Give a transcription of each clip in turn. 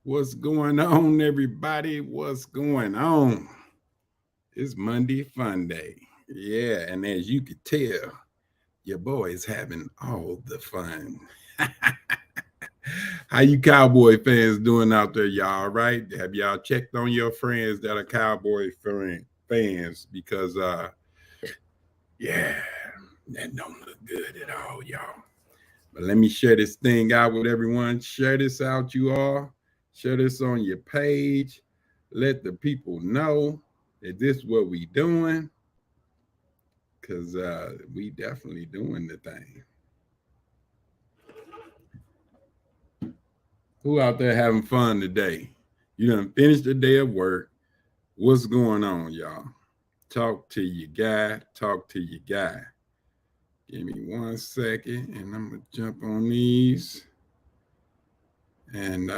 What's going on, everybody? What's going on? It's Monday Fun Day. Yeah, and as you could tell, your boy is having all the fun. How you Cowboy fans doing out there, y'all? Right? Have y'all checked on your friends that are fans? Because yeah, that don't look good at all, y'all. But let me share this thing out with everyone. Share this out, you all. Share this on your page. Let the people know that this is what we doing. Cause we definitely doing the thing. Who out there having fun today? You done finished the day of work. What's going on, y'all? Talk to your guy. Talk to your guy. Give me 1 second, and I'm gonna jump on these and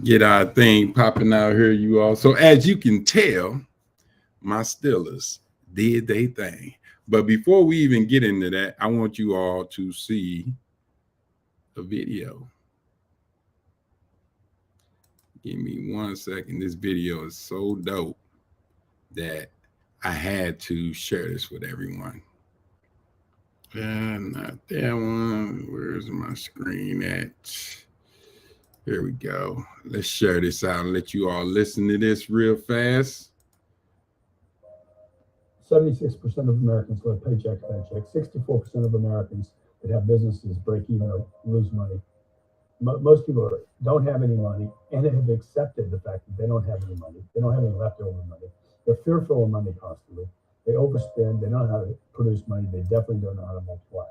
get our thing popping out here, you all. So as you can tell, my Steelers did their thing. But before we even get into that, I want you all to see a video. Give me 1 second. This video is so dope that I had to share this with everyone. And not that one. Where's my screen at? Here we go. Let's share this out and let you all listen to this real fast. 76% of Americans live paycheck to paycheck. 64% of Americans that have businesses break even or lose money. Most people don't have any money and have accepted the fact that they don't have any money. They don't have any leftover money. They're fearful of money constantly. They overspend. They don't know how to produce money. They definitely don't know how to multiply.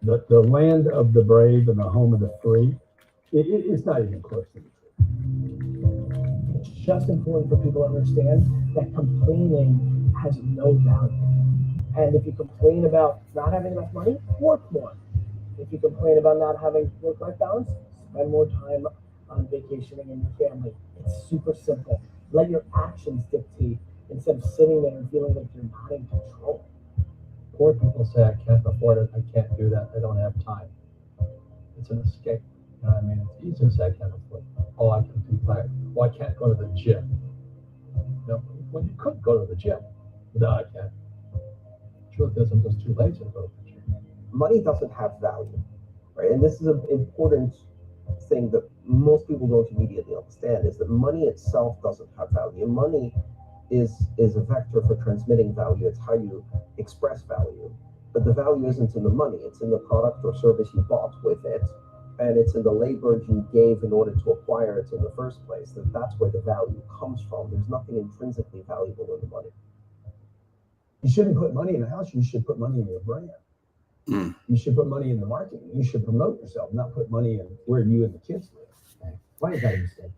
The land of the brave and the home of the free, it's not even close to the truth. It's just important for people to understand that complaining has no value. And if you complain about not having enough money, work more. If you complain about not having work-life balance, spend more time on vacationing in your family. It's super simple. Let your actions dictate instead of sitting there and feeling like you're not in control. Poor people say, I can't afford it, I can't do that, I don't have time. It's an escape. You know what I mean? It's easy to say I can't afford it. Oh, I can do that. Oh, I can't go to the gym. You know, well, you could go to the gym. No, I can't. Truth is, I'm just too lazy to go to the gym. Money doesn't have value, right? And this is an important thing that most people don't immediately understand is that money itself doesn't have value. Money is a vector for transmitting value. It's how you express value. But the value isn't in the money, it's in the product or service you bought with it. And it's in the labor you gave in order to acquire it in the first place. That's where the value comes from. There's nothing intrinsically valuable in the money. You shouldn't put money in a house, you should put money in your brand. You should put money in the marketing. You should promote yourself, not put money in where you and the kids live. Why is that a mistake?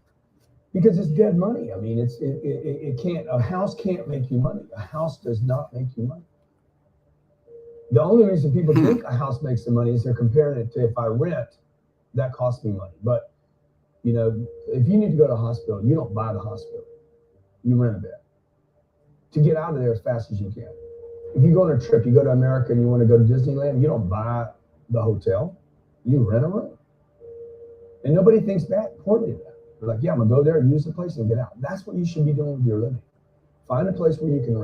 Because it's dead money. I mean, it can't. A house can't make you money. A house does not make you money. The only reason people think a house makes them money is they're comparing it to if I rent, that costs me money. But you know, if you need to go to a hospital, you don't buy the hospital. You rent a bed to get out of there as fast as you can. If you go on a trip, you go to America and you want to go to Disneyland, you don't buy the hotel, you rent a room. And nobody thinks that poorly of that. They're like, yeah, I'm gonna go there and use the place and get out. That's what you should be doing with your living. Find a place where you can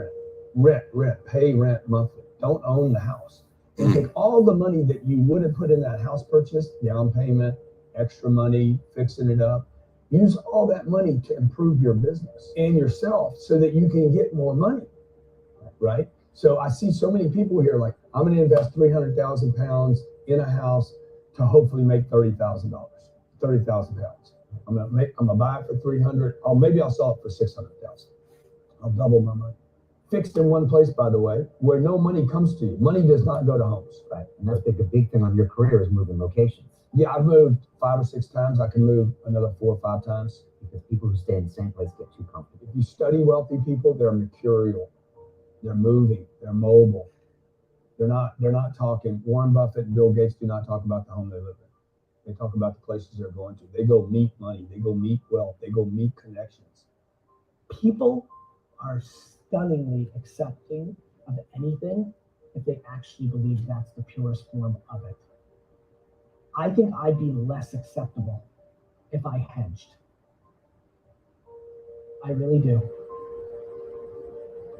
pay rent monthly. Don't own the house. And take all the money that you would have put in that house purchase, down payment, extra money, fixing it up. Use all that money to improve your business and yourself so that you can get more money, right? So I see so many people here like, I'm going to invest 300,000 pounds in a house to hopefully make $30,000, 30,000 pounds. I'm going to buy it for 300. Oh, maybe I'll sell it for 600,000. I'll double my money. Fixed in one place, by the way, where no money comes to you. Money does not go to homes. Right. And that's the big thing on your career is moving locations. Yeah, I've moved 5 or 6 times. I can move another 4 or 5 times. Because people who stay in the same place get too comfortable. If you study wealthy people, they're mercurial. They're moving. They're mobile. They're not talking. Warren Buffett and Bill Gates do not talk about the home they live in. They talk about the places they're going to. They go meet money. They go meet wealth. They go meet connections. People are stunningly accepting of anything if they actually believe that's the purest form of it. I think I'd be less acceptable if I hedged. I really do.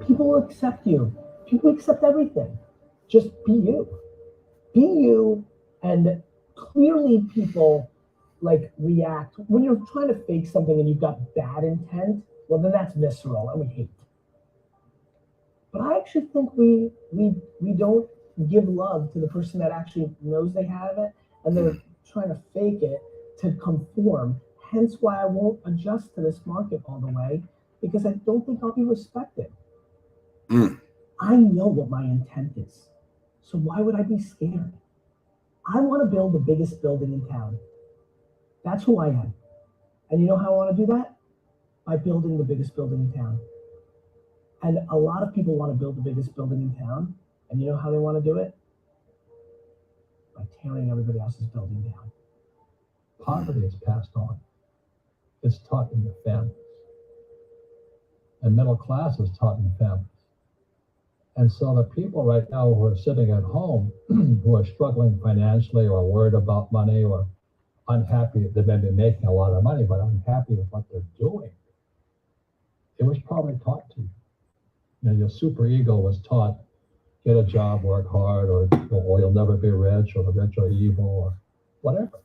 People will accept you. People accept everything. Just be you. Be you, and clearly people like react when you're trying to fake something and you've got bad intent. Well, then that's visceral and we hate. But I actually think we don't give love to the person that actually knows they have it and they're trying to fake it to conform. Hence why I won't adjust to this market all the way, because I don't think I'll be respected. Mm. I know what my intent is. So why would I be scared? I want to build the biggest building in town. That's who I am. And you know how I want to do that? By building the biggest building in town. And a lot of people want to build the biggest building in town. And you know how they want to do it? By tearing everybody else's building down. Poverty is passed on. It's taught in your families. And middle class is taught in families. And so the people right now who are sitting at home, who are struggling financially or worried about money or unhappy, they may be making a lot of money, but unhappy with what they're doing, it was probably taught to you. You know, your super ego was taught, get a job, work hard, or you'll never be rich, or the rich are evil, or whatever.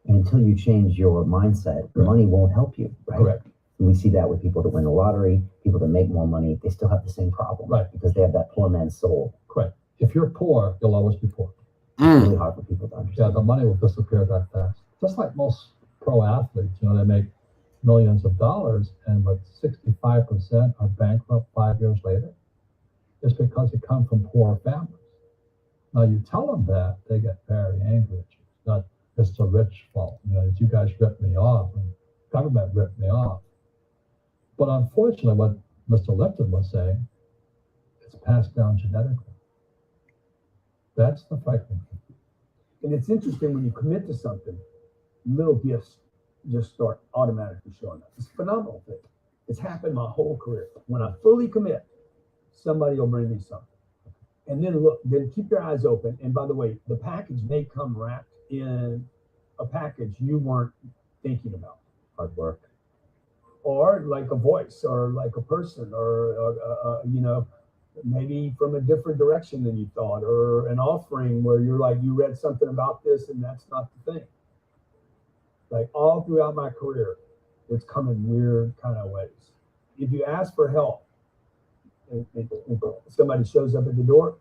And until you change your mindset, Right. money won't help you, right? Correct. And we see that with people that win the lottery, people that make more money, they still have the same problem, Right. Because they have that poor man's soul. Correct. If you're poor, you'll always be poor. It's really hard for people to Yeah, understand. the money will disappear that fast. Just like most pro athletes, you know, they make millions of dollars, and but 65% are bankrupt 5 years later. It's because they come from poor families. Now you tell them that, they get very angry at you. Not it's the rich fault. You know, you guys ripped me off, and government ripped me off. But unfortunately, what Mr. Lipton was saying, it's passed down genetically. That's the frightening thing. And it's interesting when you commit to something, little gifts just start automatically showing up. It's a phenomenal thing. It's happened my whole career. When I fully commit, somebody will bring me something. And then look, then keep your eyes open. And by the way, the package may come wrapped in a package you weren't thinking about. Hard work. Or like a voice, or like a person, or you know, maybe from a different direction than you thought, or an offering where you're like, you read something about this and that's not the thing. Like all throughout my career, it's come in weird kind of ways. If you ask for help, and somebody shows up at the door,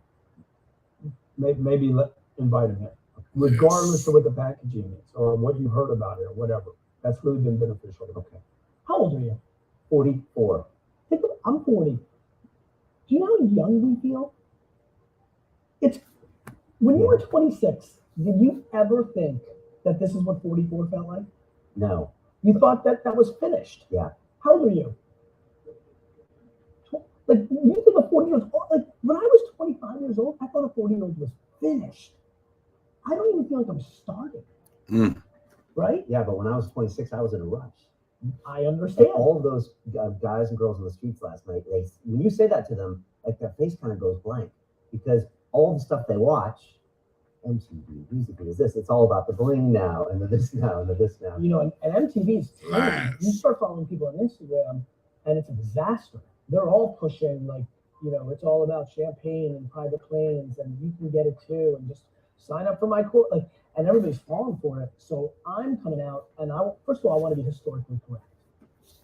maybe invite them in, regardless of what the packaging is or what you heard about it or whatever. That's really been beneficial. Okay. How old are you? 44. I'm 40. Do you know how young we feel? It's when you were 26, did you ever think that this is what 44 felt like? No. You thought that was finished. Yeah. How old are you? Like, you think a 40-year-old, like when I was 25 years old, I thought a 40-year-old was finished. I don't even feel like I'm starting. Mm. Right? Yeah, but when I was 26, I was in a rush. I understand. And all of those guys and girls on the streets last night, when you say that to them, like their face kind of goes blank, because all the stuff they watch, MTV, music is this, it's all about the bling now, and the this now, and the this now. You know, and MTV's Lies. you start following people on Instagram, and it's a disaster. They're all pushing, like, you know, it's all about champagne and private planes, and you can get it too, and just sign up for my course, like, and everybody's falling for it. So I'm coming out, and first of all, I want to be historically correct.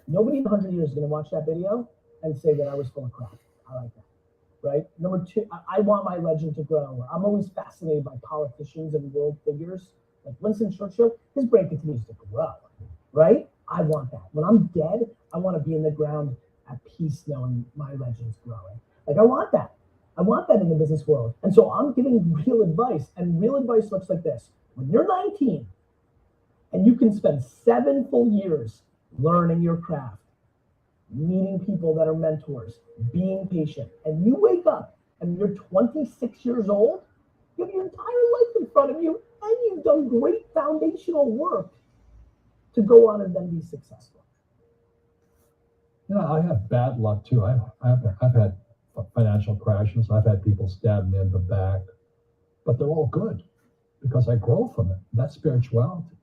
Nobody in 100 years is going to watch that video and say that I was full of crap. I like that, right? Number two, I want my legend to grow. I'm always fascinated by politicians and world figures. Like Winston Churchill, his brain continues to grow, right? I want that. When I'm dead, I want to be in the ground at peace knowing my legend's growing. Like, I want that. I want that in the business world. And so I'm giving real advice, and real advice looks like this. When you're 19 and you can spend 7 full years learning your craft, meeting people that are mentors, being patient, and you wake up and you're 26 years old, you have your entire life in front of you, and you've done great foundational work to go on and then be successful. You know, I have bad luck too. I've had financial crashes. I've had people stab me in the back, but they're all good because I grow from it. That's spirituality.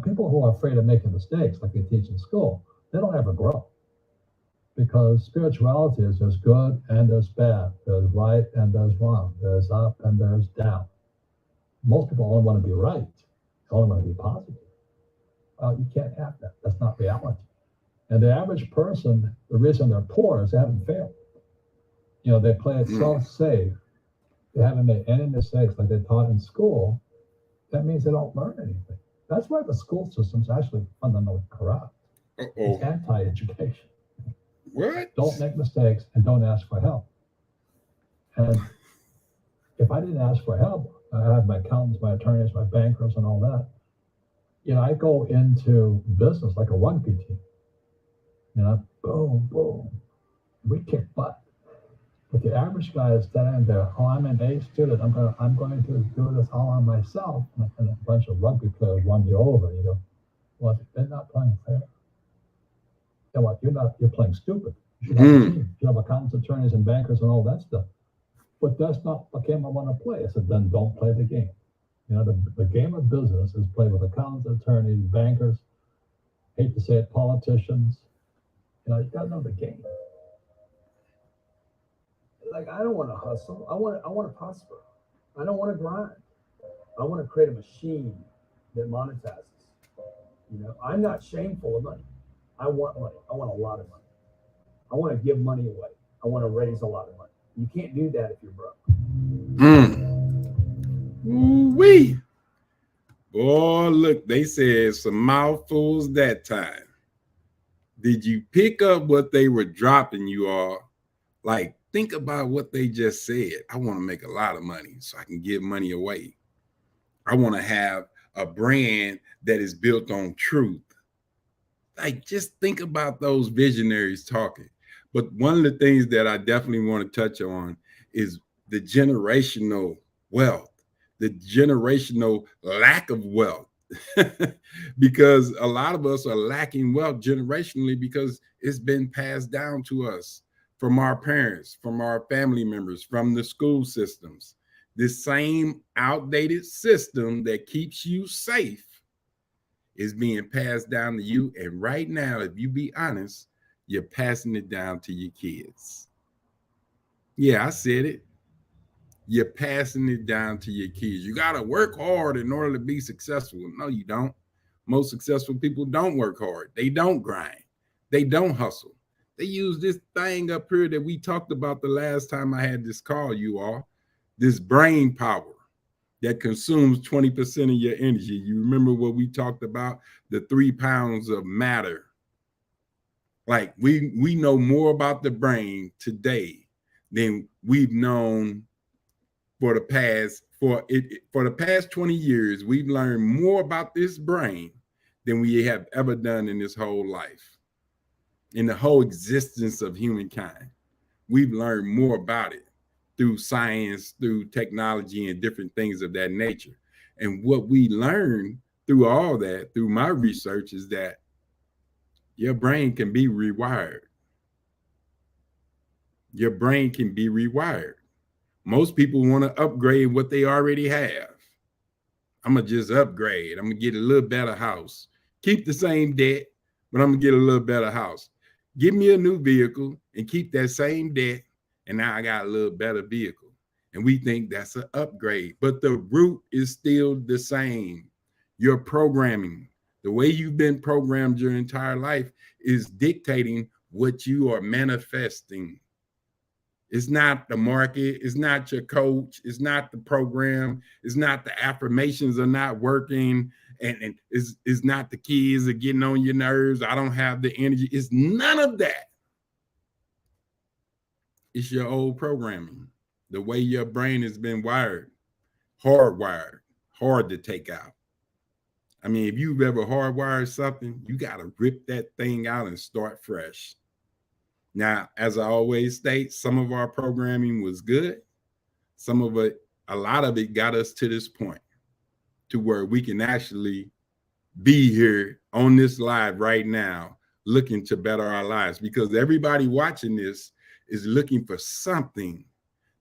People who are afraid of making mistakes, like they teach in school, they don't ever grow. Because spirituality is there's good and there's bad, there's right and there's wrong, there's up and there's down. Most people only want to be right, they only want to be positive. You can't have that. That's not reality. And the average person, the reason they're poor is they haven't failed. They play it so safe. They haven't made any mistakes like they taught in school. That means they don't learn anything. That's why the school system's actually fundamentally corrupt. It's anti-education. What? Don't make mistakes and don't ask for help. And if I didn't ask for help, I have my accountants, my attorneys, my bankers, and all that. I go into business like a rugby team. Boom, boom. We kick butt. But the average guy is standing there, I'm an A student. I'm going to do this all on myself. And a bunch of rugby players run you over. You go, well, they're not playing fair. Yeah, what? You're playing stupid. You should have a team. You have accountants, attorneys, and bankers, and all that stuff. But that's not the game I want to play. I said, then don't play the game. The game of business is played with accountants, attorneys, bankers. Hate to say it, politicians. You got to know the game. Like, I don't want to hustle. I want to prosper. I don't want to grind. I want to create a machine that monetizes. I'm not shameful of money. I want money. I want a lot of money. I want to give money away. I want to raise a lot of money. You can't do that if you're broke. Ooh-wee. Boy, look, they said some mouthfuls that time. Did you pick up what they were dropping you all? Like, think about what they just said. I want to make a lot of money so I can give money away. I want to have a brand that is built on truth. Like, just think about those visionaries talking. But one of the things that I definitely want to touch on is the generational wealth, the generational lack of wealth. Because a lot of us are lacking wealth generationally because it's been passed down to us from our parents, from our family members, from the school systems. This same outdated system that keeps you safe is being passed down to you. And right now, if you be honest, you're passing it down to your kids. Yeah, I said it. You're passing it down to your kids. You got to work hard in order to be successful. No, you don't. Most successful people don't work hard. They don't grind. They don't hustle. They use this thing up here that we talked about the last time I had this call, you all, this brain power that consumes 20% of your energy. You remember what we talked about, the 3 pounds of matter. Like we know more about the brain today than we've known for the past 20 years. We've learned more about this brain than we have ever done in this whole life, in the whole existence of humankind. We've learned more about it through science, through technology, and different things of that nature. And what we learned through all that, through my research, is that your brain can be rewired. Your brain can be rewired. Most people want to upgrade what they already have. I'm going to just upgrade. I'm going to get a little better house. Keep the same debt, but I'm going to get a little better house. Give me a new vehicle and keep that same debt, and now I got a little better vehicle. And we think that's an upgrade, but the root is still the same. Your programming, the way you've been programmed your entire life, is dictating what you are manifesting. It's not the market. It's not your coach. It's not the program. It's not the affirmations are not working. And it's not the kids are getting on your nerves. I don't have the energy. It's none of that. It's your old programming. The way your brain has been wired, hardwired, hard to take out. I mean, if you've ever hardwired something, you got to rip that thing out and start fresh. Now, as I always state, some of our programming was good. Some of it, a lot of it got us to this point to where we can actually be here on this live right now, looking to better our lives, because everybody watching this is looking for something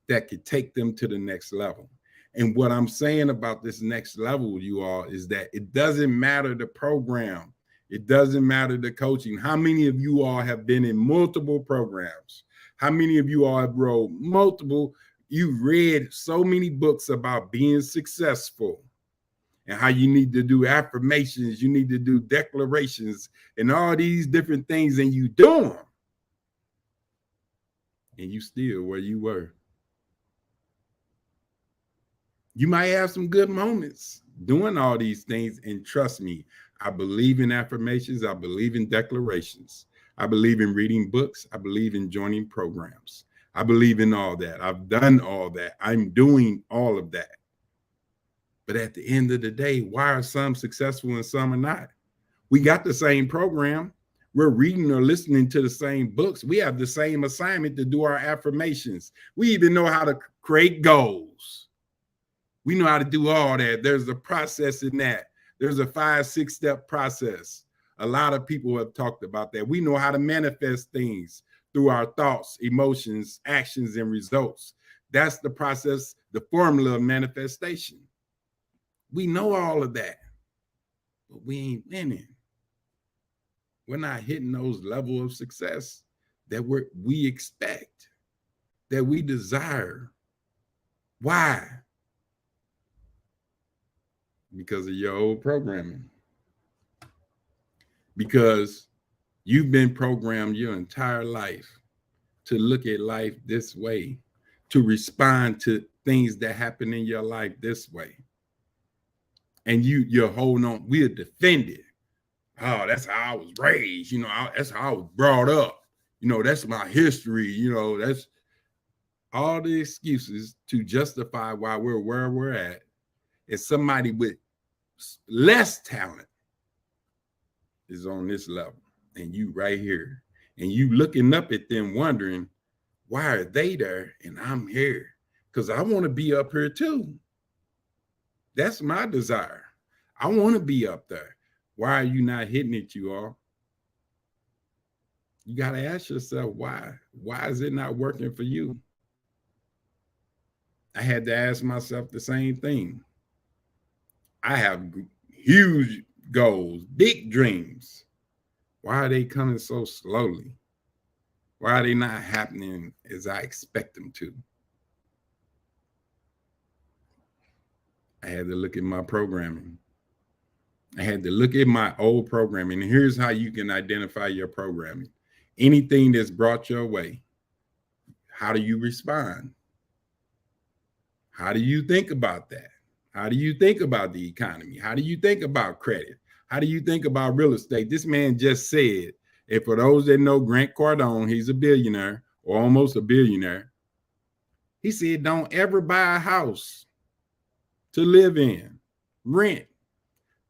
that could take them to the next level. And what I'm saying about this next level, you all, is that it doesn't matter the program. It doesn't matter the coaching. How many of you all have been in multiple programs? How many of you all have wrote multiple? You've read so many books about being successful and how you need to do affirmations, you need to do declarations and all these different things, and you do them. And you still where you were. You might have some good moments doing all these things, and trust me, I believe in affirmations. I believe in declarations. I believe in reading books. I believe in joining programs. I believe in all that. I've done all that. I'm doing all of that. But at the end of the day, why are some successful and some are not? We got the same program. We're reading or listening to the same books. We have the same assignment to do our affirmations. We even know how to create goals. We know how to do all that. There's a process in that. There's a 5-6 step process. A lot of people have talked about that. We know how to manifest things through our thoughts, emotions, actions, and results. That's the process, the formula of manifestation. We know all of that, but we ain't winning. We're not hitting those levels of success that we expect, that we desire. Why? Because of your old programming. Because you've been programmed your entire life to look at life this way, to respond to things that happen in your life this way. And you're holding on, we're defended. Oh, that's how I was raised, that's how I was brought up. That's my history, that's all the excuses to justify why we're where we're at. And somebody with less talent is on this level, and you right here, and you looking up at them wondering, why are they there and I'm here? Because I want to be up here too. That's my desire. I want to be up there. Why are you not hitting it, you all? You got to ask yourself why. Why is it not working for you? I had to ask myself the same thing. I have huge goals, big dreams. Why are they coming so slowly? Why are they not happening as I expect them to? I had to look at my programming. I had to look at my old programming. And here's how you can identify your programming. Anything that's brought your way, how do you respond? How do you think about that? How do you think about the economy? How do you think about credit? How do you think about real estate? This man just said, and for those that know Grant Cardone, he's a billionaire or almost a billionaire. He said, don't ever buy a house to live in, rent.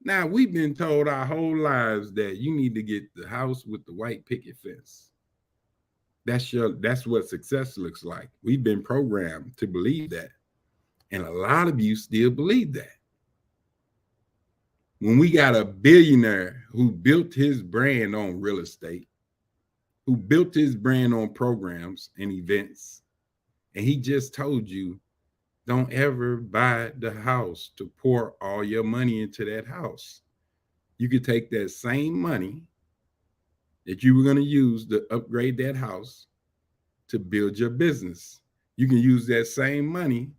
Now, we've been told our whole lives that you need to get the house with the white picket fence. That's what success looks like. We've been programmed to believe that. And a lot of you still believe that. When we got a billionaire who built his brand on real estate, who built his brand on programs and events, and he just told you, don't ever buy the house to pour all your money into that house. You could take that same money that you were going to use to upgrade that house to build your business. You can use that same money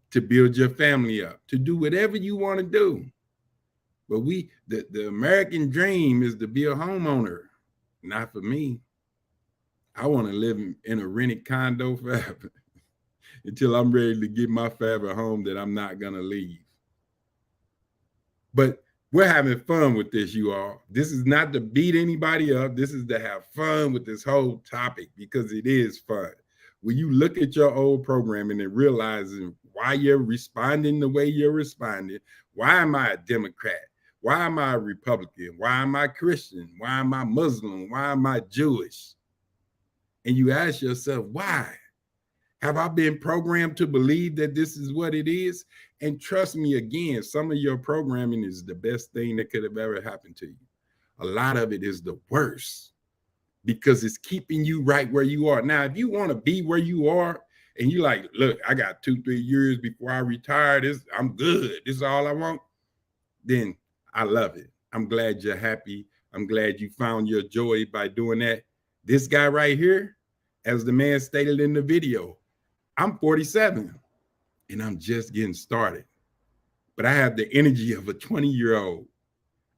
to build your family up, to do whatever you want to do. But the American dream is to be a homeowner. Not for me. I want to live in a rented condo forever until I'm ready to get my favorite home that I'm not going to leave. But we're having fun with this, you all. This is not to beat anybody up. This is to have fun with this whole topic because it is fun. When you look at your old programming and realizing why you're responding the way you're responding, why am I a Democrat? Why am I a Republican? Why am I Christian? Why am I Muslim? Why am I Jewish? And you ask yourself, why? Have I been programmed to believe that this is what it is? And trust me, again, some of your programming is the best thing that could have ever happened to you. A lot of it is the worst because it's keeping you right where you are. Now, if you want to be where you are and you like, look, I got 2-3 years before I retire. I'm good. This is all I want. Then I love it. I'm glad you're happy. I'm glad you found your joy by doing that. This guy right here, as the man stated in the video, I'm 47 and I'm just getting started. But I have the energy of a 20-year-old.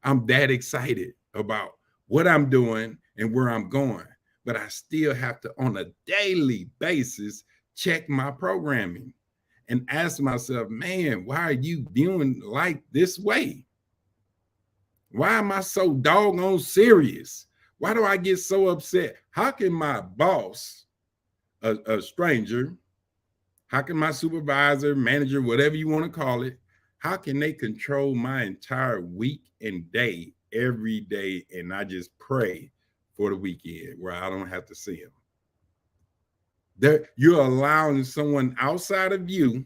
I'm that excited about what I'm doing and where I'm going. But I still have to, on a daily basis, check my programming and ask myself, man, why are you viewing life this way? Why am I so doggone serious? Why do I get so upset? How can my boss, a stranger, how can my supervisor, manager, whatever you want to call it, how can they control my entire week and day every day? And I just pray for the weekend where I don't have to see them. You're allowing someone outside of you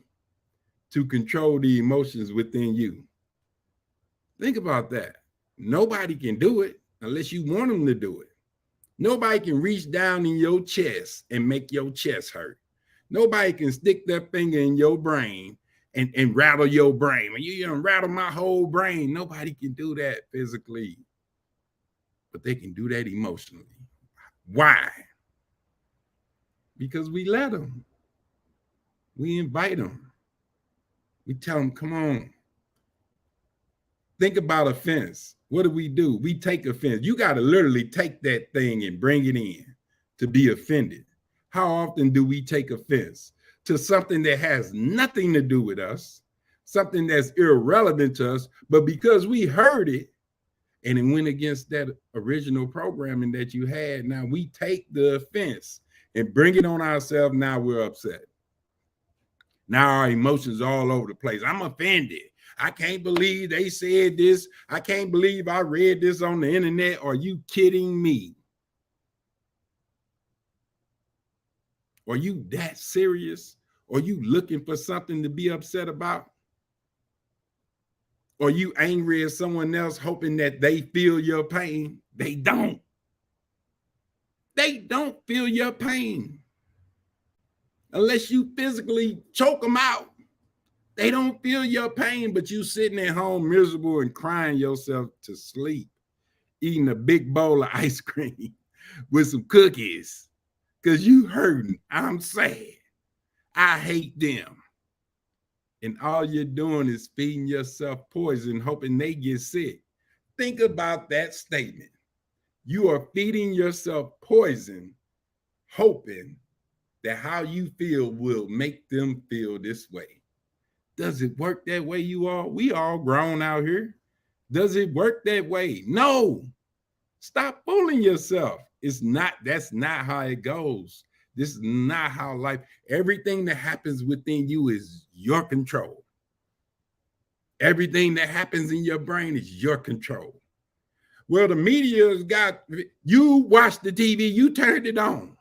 to control the emotions within you. Think about that. Nobody can do it unless you want them to do it. Nobody can reach down in your chest and make your chest hurt. Nobody can stick their finger in your brain and rattle your brain. When you rattle my whole brain, nobody can do that physically, but they can do that emotionally. Why? Because we let them. We invite them. We tell them, come on. Think about offense. What do? We take offense. You got to literally take that thing and bring it in to be offended. How often do we take offense to something that has nothing to do with us, something that's irrelevant to us, but because we heard it and it went against that original programming that you had, now we take the offense and bring it on ourselves. Now we're upset. Now our emotions are all over the place. I'm offended. I can't believe they said this. I can't believe I read this on the internet. Are you kidding me? Are you that serious? Are you looking for something to be upset about? Are you angry at someone else hoping that they feel your pain? They don't. They don't feel your pain. Unless you physically choke them out. They don't feel your pain, but you sitting at home miserable and crying yourself to sleep, eating a big bowl of ice cream with some cookies because you hurting. I'm sad. I hate them. And all you're doing is feeding yourself poison, hoping they get sick. Think about that statement. You are feeding yourself poison, hoping that how you feel will make them feel this way. Does it work that way, you all? We all grown out here. Does it work that way? No. Stop fooling yourself. That's not how it goes. This is not how life, everything that happens within you is your control. Everything that happens in your brain is your control. Well, the media's got, you watch the TV, you turned it on.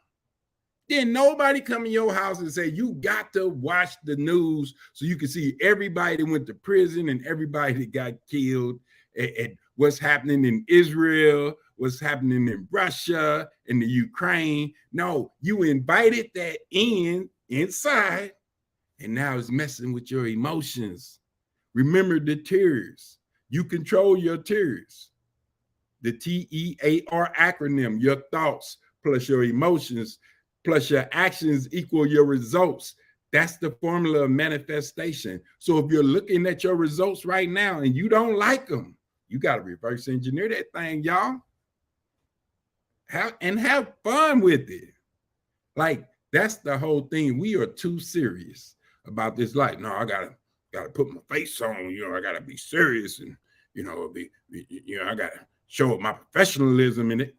Then nobody come in your house and say, you got to watch the news so you can see everybody that went to prison and everybody that got killed and what's happening in Israel, what's happening in Russia and the Ukraine. No, you invited that inside, and now it's messing with your emotions. Remember the tears. You control your tears. The TEAR acronym, your thoughts plus your emotions plus your actions equal your results. That's the formula of manifestation. So if you're looking at your results right now and you don't like them, you got to reverse engineer that thing, y'all. Have fun with it. Like, that's the whole thing. We are too serious about this life. No, I gotta put my face on, I gotta be serious and I gotta show my professionalism in it.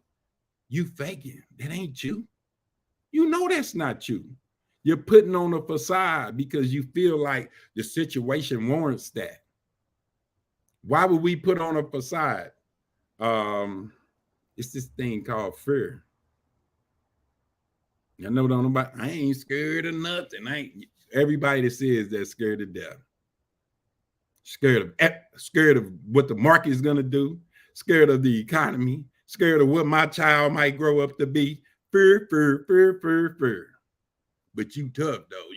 You faking. That ain't you. You know that's not you. You're putting on a facade because you feel like the situation warrants that. Why would we put on a facade? It's this thing called fear. I know nobody. I ain't scared of nothing. Everybody that says they're scared of death. Scared of what the market is gonna do. Scared of the economy. Scared of what my child might grow up to be. Fear. but you tough though.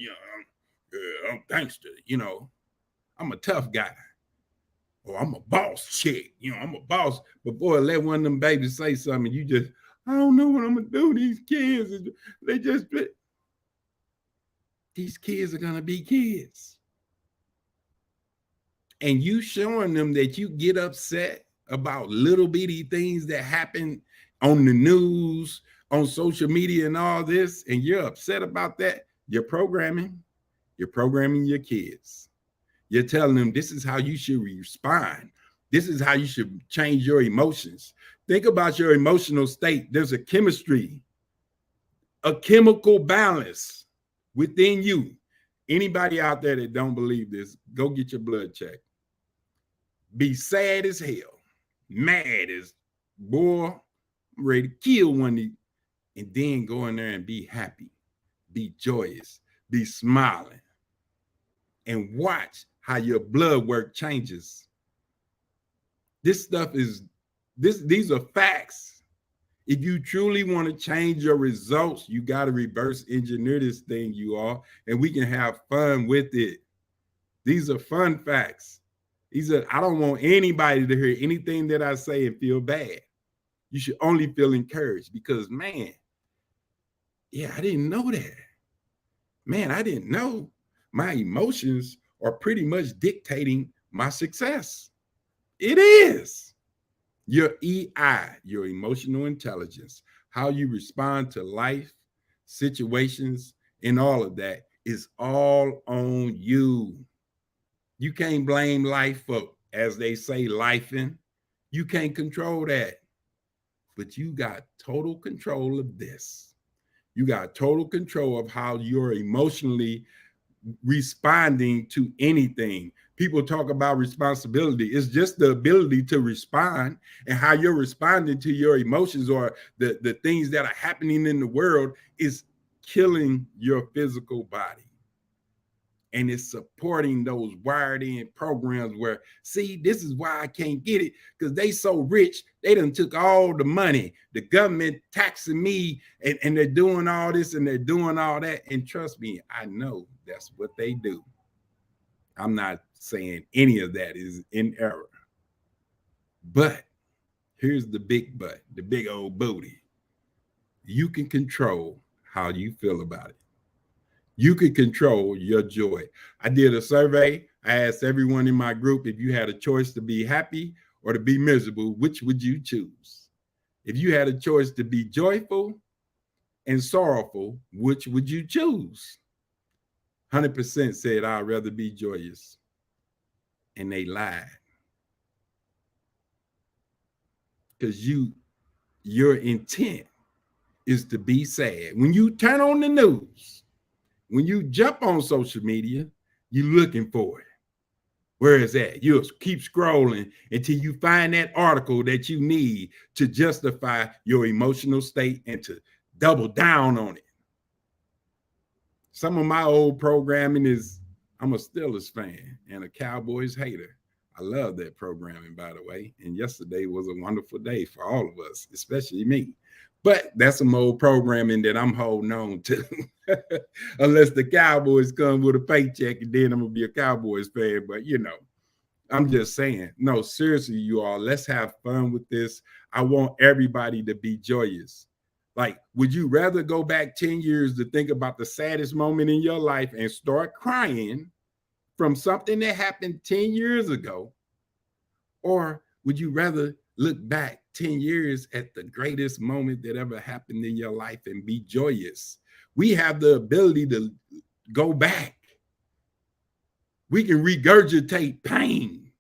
I'm gangster. I'm a tough guy. Or I'm a boss chick. I'm a boss. But boy, let one of them babies say something, you just, I don't know what I'm gonna do. These kids, these kids are gonna be kids. And you showing them that you get upset about little bitty things that happen on the news, on social media and all this, and you're upset about that, you're programming your kids. You're telling them this is how you should respond. This is how you should change your emotions. Think about your emotional state. There's a chemistry, a chemical balance within you. Anybody out there that don't believe this, go get your blood checked. Be sad as hell, mad as, boy, I'm ready to kill one of you. And then go in there and be happy, be joyous, be smiling, and watch how your blood work changes. This stuff is, these are facts. If you truly want to change your results, you got to reverse engineer this thing, you all, and we can have fun with it. These are fun facts. I don't want anybody to hear anything that I say and feel bad. You should only feel encouraged because, man, yeah, I didn't know that. Man, I didn't know my emotions are pretty much dictating my success. It is. Your EI, your emotional intelligence, how you respond to life, situations, and all of that is all on you. You can't blame life for, as they say, lifing. You can't control that. But you got total control of this. You got total control of how you're emotionally responding to anything. People talk about responsibility. It's just the ability to respond, and how you're responding to your emotions or the things that are happening in the world is killing your physical body. And it's supporting those wired in programs where, see, this is why I can't get it, because they so rich, they done took all the money, the government taxing me, and they're doing all this and they're doing all that. And trust me, I know that's what they do. I'm not saying any of that is in error. But here's the big but, the big old booty. You can control how you feel about it. You can control your joy. I did a survey. I asked everyone in my group, if you had a choice to be happy or to be miserable, which would you choose? If you had a choice to be joyful and sorrowful, which would you choose? 100% said, I'd rather be joyous. And they lied. Because your intent is to be sad. When you turn on the news, when you jump on social media, you're looking for it. Where is that? You'll keep scrolling until you find that article that you need to justify your emotional state and to double down on it. Some of my old programming is, I'm a Steelers fan and a Cowboys hater. I love that programming, by the way. And yesterday was a wonderful day for all of us, especially me. But that's some old programming that I'm holding on to. Unless the Cowboys come with a paycheck, and then I'm going to be a Cowboys fan. But, I'm just saying, no, seriously, you all, let's have fun with this. I want everybody to be joyous. Like, would you rather go back 10 years to think about the saddest moment in your life and start crying from something that happened 10 years ago? Or would you rather look back 10 years at the greatest moment that ever happened in your life and be joyous? We have the ability to go back. We can regurgitate pain.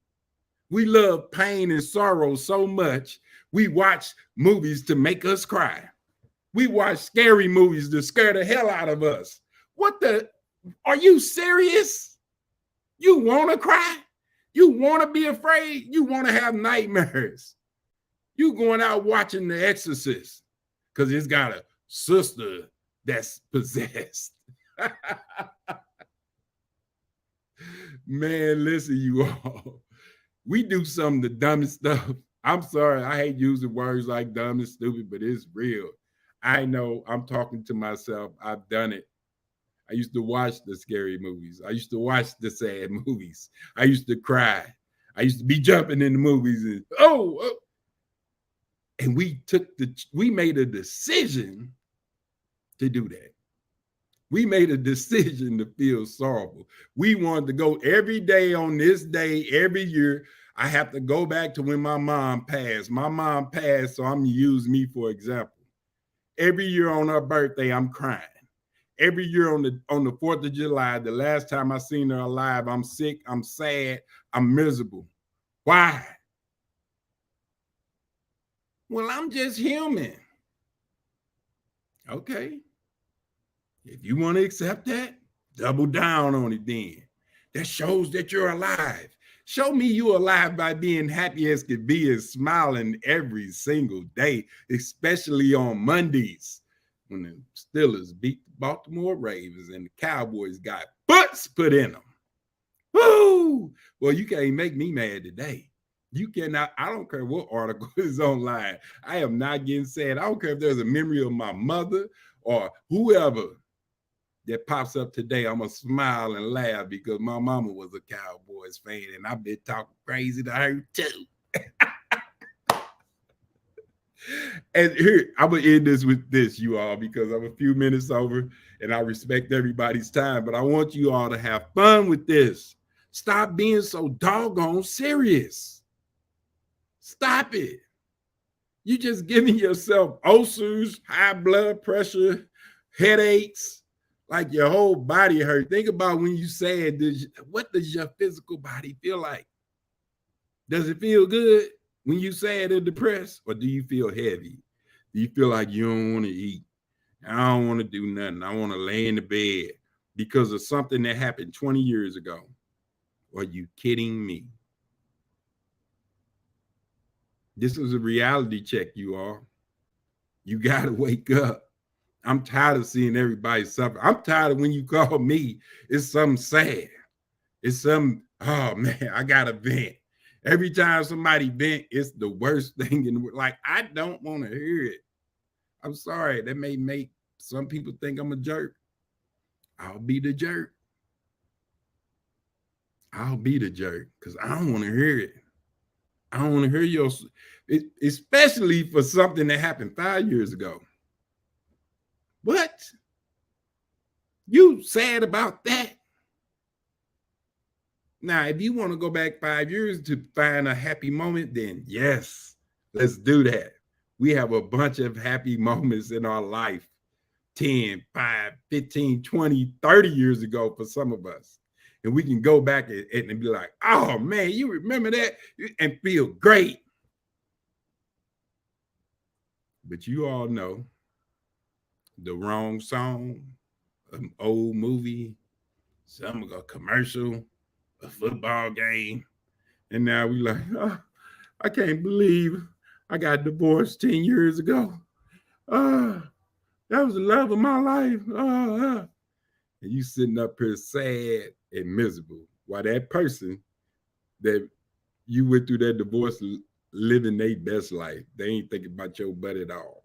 We love pain and sorrow so much, we watch movies to make us cry. We watch scary movies to scare the hell out of us. Are you serious? You want to cry? You want to be afraid? You want to have nightmares? You going out watching The Exorcist because it's got a sister that's possessed. Man, listen, you all. We do some of the dumbest stuff. I'm sorry, I hate using words like dumb and stupid, but it's real. I know I'm talking to myself. I've done it. I used to watch the scary movies. I used to watch the sad movies. I used to cry. I used to be jumping in the movies and oh. And we made a decision to do that. We made a decision to feel sorrowful. We wanted to go every day on this day, every year. I have to go back to when my mom passed. My mom passed, so I'm gonna use me for example. Every year on her birthday, I'm crying. Every year on the 4th of July, the last time I seen her alive, I'm sick, I'm sad, I'm miserable. Why? Well, I'm just human. Okay. If you want to accept that, double down on it then. That shows that you're alive. Show me you're alive by being happy as could be and smiling every single day, especially on Mondays when the Steelers beat the Baltimore Ravens and the Cowboys got butts put in them. Woo! Well, you can't make me mad today. You cannot. I don't care what article is online. I am not getting sad. I don't care if there's a memory of my mother or whoever that pops up today. I'm going to smile and laugh because my mama was a Cowboys fan and I've been talking crazy to her too. And here, I'm going to end this with this, you all, because I'm a few minutes over and I respect everybody's time, but I want you all to have fun with this. Stop being so doggone serious. Stop it. You just giving yourself ulcers, high blood pressure, headaches, like your whole body hurt. Think about when you sad, what does your physical body feel like? Does it feel good when you sad or depressed, or do you feel heavy? Do you feel like you don't want to eat? I don't want to do nothing. I want to lay in the bed because of something that happened 20 years ago. Are you kidding me? This is a reality check, you all. You got to wake up. I'm tired of seeing everybody suffer. I'm tired of when you call me, it's something sad. It's some, oh man, I got to vent. Every time somebody vent, it's the worst thing in the world. Like, I don't want to hear it. I'm sorry. That may make some people think I'm a jerk. I'll be the jerk. I'll be the jerk because I don't want to hear it. I don't want to hear especially for something that happened 5 years ago. What? You sad about that? Now, if you want to go back 5 years to find a happy moment, then yes, let's do that. We have a bunch of happy moments in our life 10, 5, 15, 20, 30 years ago for some of us. And we can go back and be like, oh man, you remember that? And feel great. But you all know the wrong song, an old movie, a commercial, a football game. And now we like, oh, I can't believe I got divorced 10 years ago. That was the love of my life. And you sitting up here sad and miserable while that person that you went through that divorce living their best life. They ain't thinking about your butt at all.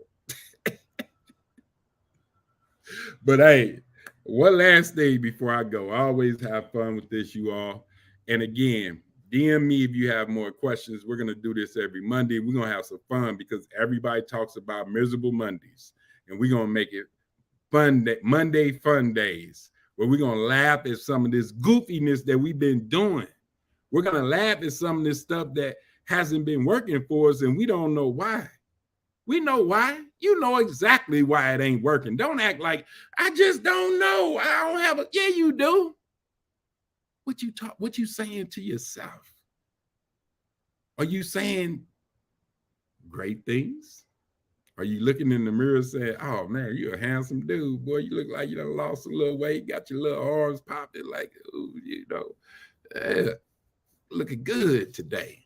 But hey, one last thing before I go. I always have fun with this, you all. And again, DM me if you have more questions. We're going to do this every Monday. We're going to have some fun because everybody talks about miserable Mondays. And we're going to make it fun day, Monday fun days, where we're going to laugh at some of this goofiness that we've been doing. We're going to laugh at some of this stuff that hasn't been working for us, and we don't know why. We know why. You know exactly why it ain't working. Don't act like, I just don't know. I don't have yeah, you do. What you saying to yourself? Are you saying great things? Are you looking in the mirror saying, oh man, you're a handsome dude, boy. You look like you done lost a little weight, got your little arms popping like, ooh, looking good today.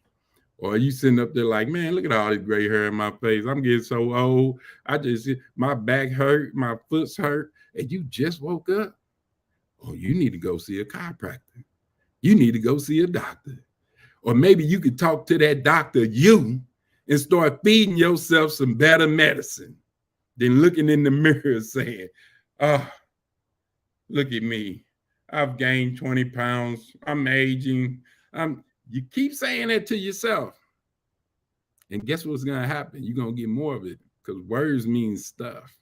Or are you sitting up there like, man, look at all this gray hair in my face. I'm getting so old. My back hurt, my foot's hurt, and you just woke up. Oh, you need to go see a chiropractor. You need to go see a doctor. Or maybe you could talk to that doctor, and start feeding yourself some better medicine than looking in the mirror saying, oh, look at me. I've gained 20 pounds. I'm aging. You keep saying that to yourself. And guess what's going to happen? You're going to get more of it because words mean stuff,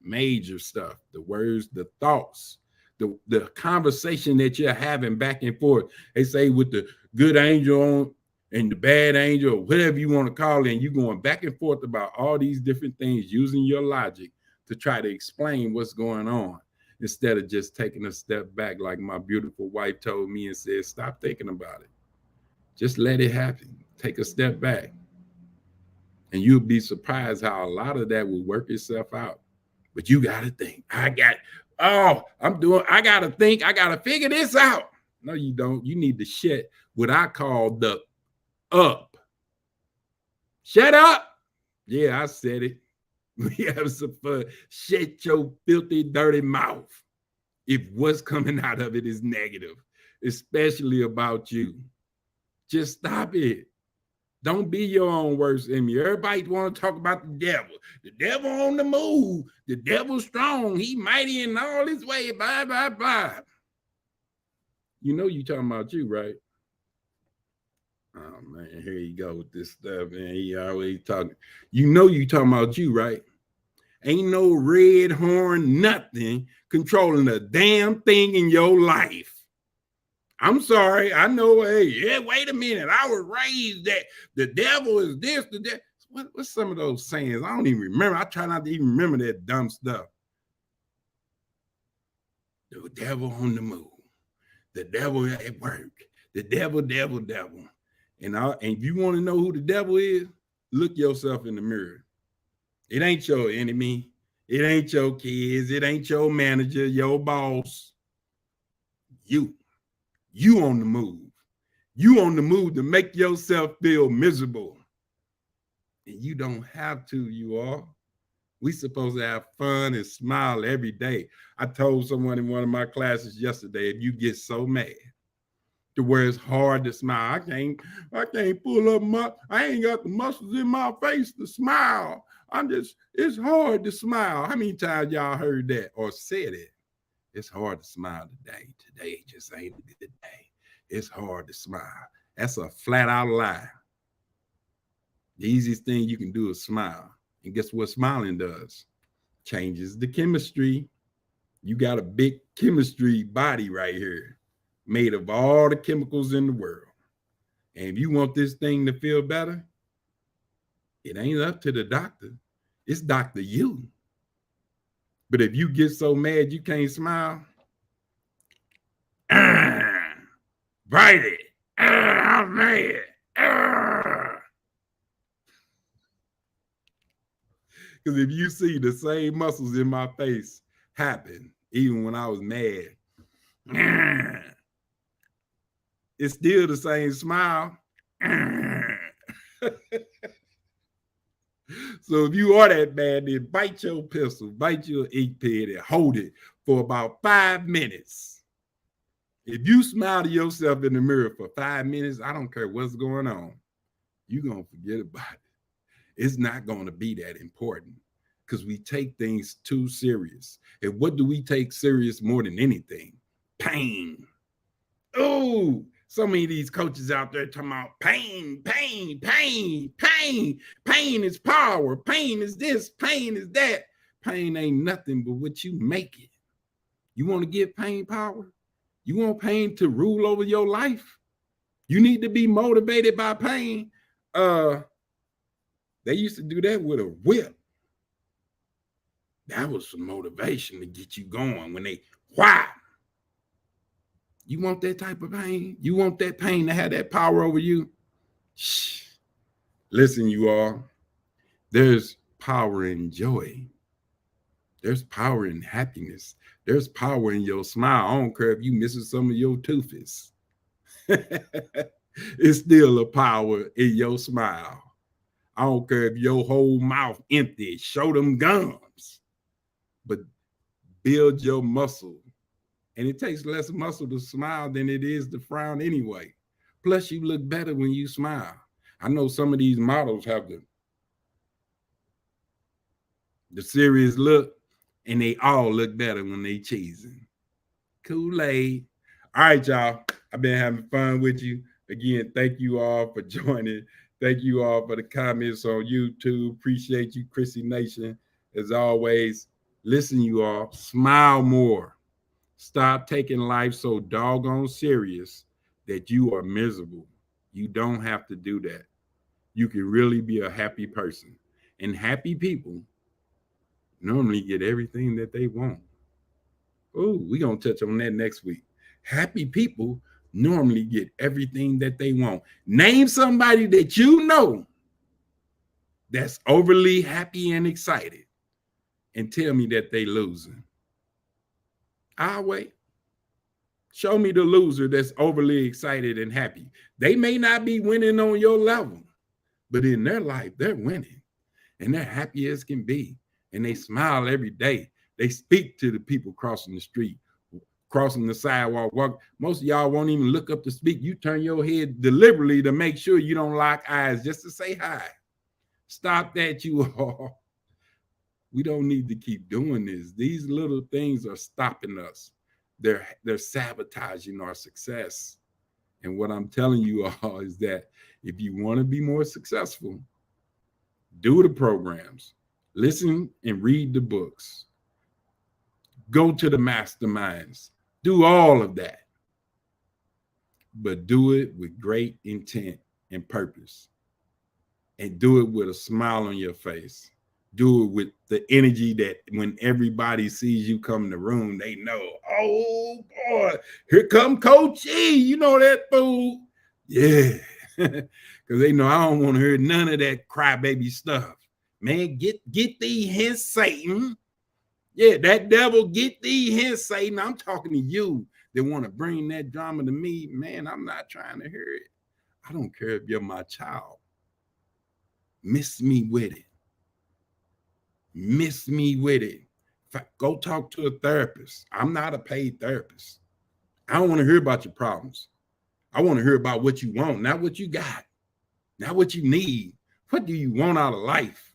major stuff. The words, the thoughts, the conversation that you're having back and forth. They say with the good angel on and the bad angel, or whatever you want to call it, and you're going back and forth about all these different things using your logic to try to explain what's going on instead of just taking a step back like my beautiful wife told me and said, stop thinking about it. Just let it happen. Take a step back. And you'll be surprised how a lot of that will work itself out. But you got to think, I got to think, I got to figure this out. No, you don't. You need to shut what I call the up. Shut up. Yeah, I said it. We have some fun. Shut your filthy, dirty mouth if what's coming out of it is negative, especially about you. Just stop it. Don't be your own worst enemy. Everybody want to talk about the devil. The devil on the move. The devil's strong. He mighty in all his way. Bye, bye, bye. You know you talking about you, right? Oh, man, here you go with this stuff, man. He always talking. You know you talking about you, right? Ain't no red horn, nothing controlling a damn thing in your life. I'm sorry. I know. Hey, yeah, wait a minute. I was raised that the devil is this, the devil. What's some of those sayings? I don't even remember. I try not to even remember that dumb stuff. The devil on the move. The devil at work. The devil. And if you want to know who the devil is, look yourself in the mirror. It ain't your enemy. It ain't your kids. It ain't your manager, your boss. You on the move. You on the move to make yourself feel miserable. And you don't have to, you all. We supposed to have fun and smile every day. I told someone in one of my classes yesterday, if you get so mad to where it's hard to smile, I can't pull up I ain't got the muscles in my face to smile. It's hard to smile. How many times y'all heard that or said it? It's hard to smile today. Today just ain't a good day. It's hard to smile. That's a flat out lie. The easiest thing you can do is smile. And guess what smiling does? Changes the chemistry. You got a big chemistry body right here made of all the chemicals in the world. And if you want this thing to feel better, it ain't up to the doctor. It's Dr. You. But if you get so mad you can't smile, Brady, I'm mad. Because if you see the same muscles in my face happen, even when I was mad, it's still the same smile. So if you are that bad, then bite your pistol, bite your ink pen and hold it for about 5 minutes. If you smile to yourself in the mirror for 5 minutes, I don't care what's going on, you're going to forget about it. It's not going to be that important because we take things too serious. And what do we take serious more than anything? Pain. Oh, so many of these coaches out there talking about pain. Pain is power. Pain is this. Pain is that. Pain ain't nothing but what you make it. You want to give pain power? You want pain to rule over your life? You need to be motivated by pain. They used to do that with a whip. That was some motivation to get you going when they whap. You want that type of pain? You want that pain to have that power over you? Shh. Listen, you all, there's power in joy. There's power in happiness. There's power in your smile. I don't care if you missing some of your tooths. It's still a power in your smile. I don't care if your whole mouth empty. Show them gums. But build your muscle. And it takes less muscle to smile than it is to frown anyway. Plus, you look better when you smile. I know some of these models have the serious look, and they all look better when they cheesing. Kool-Aid. All right, y'all. I've been having fun with you. Again, thank you all for joining. Thank you all for the comments on YouTube. Appreciate you, Chrissy Nation. As always, listen, you all. Smile more. Stop taking life so doggone serious that you are miserable. You don't have to do that. You can really be a happy person. And happy people normally get everything that they want. Oh, we're going to touch on that next week. Happy people normally get everything that they want. Name somebody that you know that's overly happy and excited and tell me that they losing. I'll wait. Show me the loser that's overly excited and happy. They may not be winning on your level, but in their life, they're winning and they're happy as can be. And they smile every day. They speak to the people crossing the street, crossing the sidewalk. Most of y'all won't even look up to speak. You turn your head deliberately to make sure you don't lock eyes just to say hi. Stop that, you all. We don't need to keep doing this. These little things are stopping us. They're sabotaging our success. And what I'm telling you all is that if you want to be more successful, do the programs, listen and read the books, go to the masterminds, do all of that, but do it with great intent and purpose, and do it with a smile on your face. Do it with the energy that when everybody sees you come in the room, they know, oh boy, here come Coach E. You know that fool? Yeah. Because they know I don't want to hear none of that crybaby stuff. Man, get thee hence, Satan. Yeah, that devil, get thee hence, Satan. I'm talking to you that want to bring that drama to me. Man, I'm not trying to hear it. I don't care if you're my child. Miss me with it. Miss me with it. Go talk to a therapist. I'm not a paid therapist. I don't want to hear about your problems. I want to hear about what you want, not what you got, not what you need. What do you want out of life?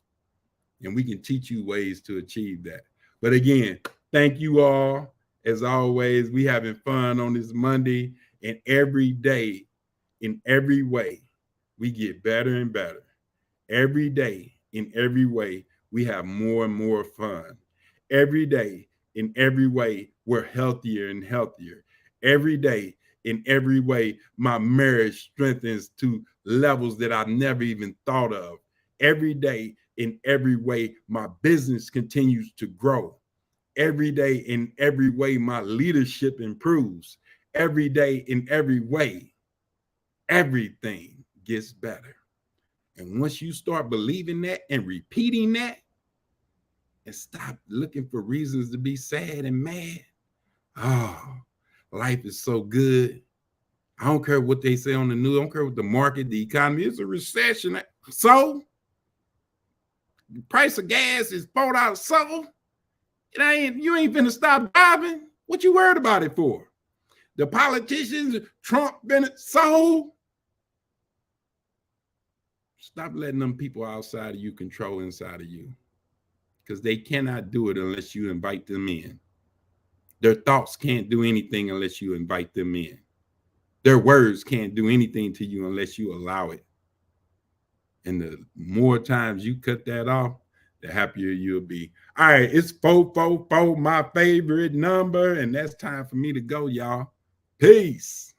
And we can teach you ways to achieve that. But again, thank you all. As always, we having fun on this Monday, and every day, in every way, we get better and better. Every day, in every way, we have more and more fun. Every day, in every way, we're healthier and healthier. Every day, in every way, my marriage strengthens to levels that I never even thought of. Every day, in every way, my business continues to grow. Every day, in every way, my leadership improves. Every day, in every way, everything gets better. And once you start believing that and repeating that, and stop looking for reasons to be sad and mad, oh, life is so good. I don't care what they say on the news. I don't care what the market, the economy. It's a recession. So the price of gas is $4. So you ain't finna stop driving. What you worried about it for? The politicians, Trump, Bennett, so stop letting them people outside of you control inside of you, because they cannot do it unless you invite them in. Their thoughts can't do anything unless you invite them in. Their words can't do anything to you unless you allow it. And the more times you cut that off, the happier you'll be. All right, it's 444, my favorite number, and that's time for me to go, y'all. Peace.